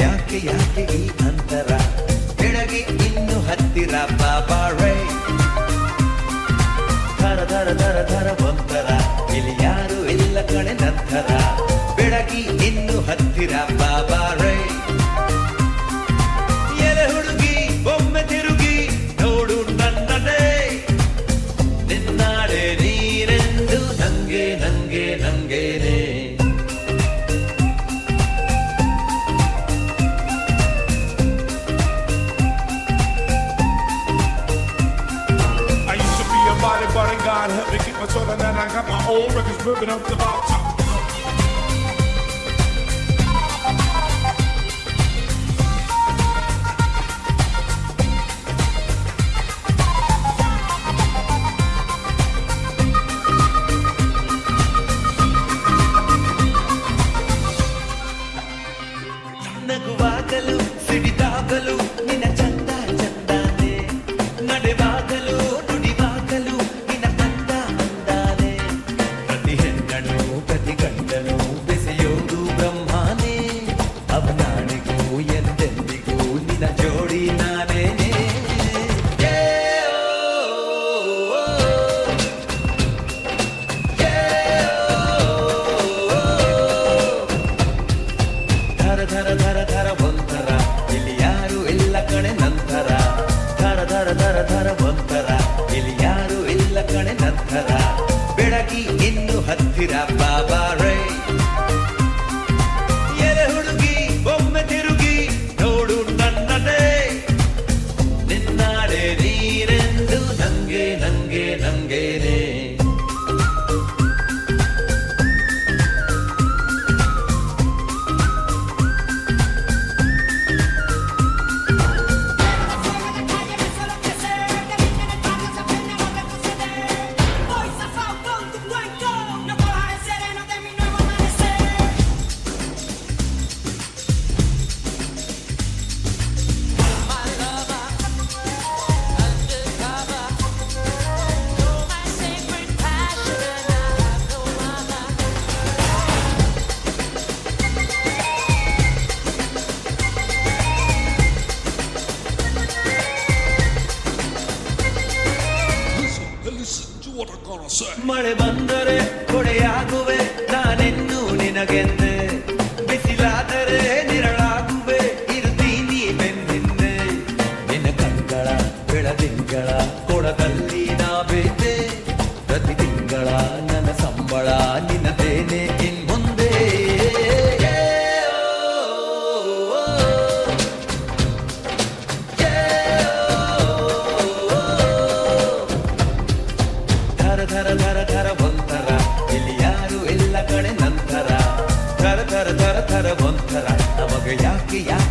ಯಾಕೆ ಯಾಕೆ ಈ ಅಂತರ ಬೆಳಗ್ಗೆ ಇನ್ನು ಹತ್ತಿರ ಬಾಬಾ ರೇ ಧರ ಧರ ಧರ ಧರ ಒಂಥರ ಇಲ್ಲಿ ಯಾರು ಇಲ್ಲ ಕಣೆ ನಂತರ ಬೆಳಗ್ಗೆ ಇನ್ನು ಹತ್ತಿರ ಬಾಬಾ ರೇ ಎಲೆ ಹುಡುಗಿ ಒಮ್ಮೆ ತಿರುಗಿ ನೋಡು ನನ್ನದೇ ನಿನ್ನಾಡೆ ನೀರೆಂದು ನಂಗೆ ನಂಗೆ ನಂಗೇನೆ But God help me keep my soul and then I got my own records moving up the top. ನಗುವಾಗಲು ಸಿಡಿದಾಗಲು ನಿನ್ನ ಚಂದ ಚಂದಾನೆ ನಡೆವಾಗಲು ನುಡಿವಾಗಲು ನಿನ್ನ ಅಂದ ಅಂದಾನೆ ಪ್ರತಿ ಹೆಣ್ಣನು ಪ್ರತಿ ಗಂಡನು ಬೆಸೆಯೋದು ಬ್ರಹ್ಮಾನೇ ಅವನಾಣಿಗೂ ಎಂದೆಂದಿಗೂ ನಿನ್ನ ಜೋಡಿ ನಾನೇನೆ ಧರ ಧರ ಧರ ಧರ ಒಂಥರ ಇಲ್ಲಿ ಯಾರು ಇಲ್ಲ ಕಣೆ ನಂತರ ಧರ ಧರ ಧರ ಧರ ಒಂಥರ ಇಲ್ಲಿ ಯಾರು ಇಲ್ಲ ಕಣೆ ನಂತರ ಬೆಳಗಿ ಇನ್ನು ಹತ್ತಿರ ಬಾಬಾ ರೇ ಎಲೆ ಹುಡುಗಿ ಒಮ್ಮೆ ತಿರುಗಿ ನೋಡು ನನ್ನದೇ ನಿನ್ನಾಡೆ ನೀರೆಂದು ನಂಗೆ ನಂಗೆ ನಂಗೇನೆ ಮಳೆ ಬಂದರೆ ಕೊಡೆಯಾಗುವೆ ನಾನೆನ್ನು ನಿನಗೆಂದೆ ಬಿಸಿಲಾದರೆ ನಿರಳಾಗುವೆ ಇರುತ್ತೀನಿ ಬೆನ್ನಿಂದೆ ನಿನ್ನ ಕಂಗಳ ಬೆಳದಿಂಗಳ ಕೊಡದಲ್ಲಿ ನಾ ಬೇತೆ ಪ್ರತಿ ತಿಂಗಳ ನನ್ನ ಸಂಬಳ ನಿನ್ನದೇನೆ ಇನ್ಮುಂದೆ ಧರ ಧರ ಧರ ಧರ ಒಂಥರ ಇಲ್ಲಿ ಯಾರು ಇಲ್ಲ ಕಣೆ ನಂತರ ಧರ ಧರ ಧರ ಧರ ಒಂಥರ ನಮಗೆ ಯಾಕೆ ಯಾಕೆ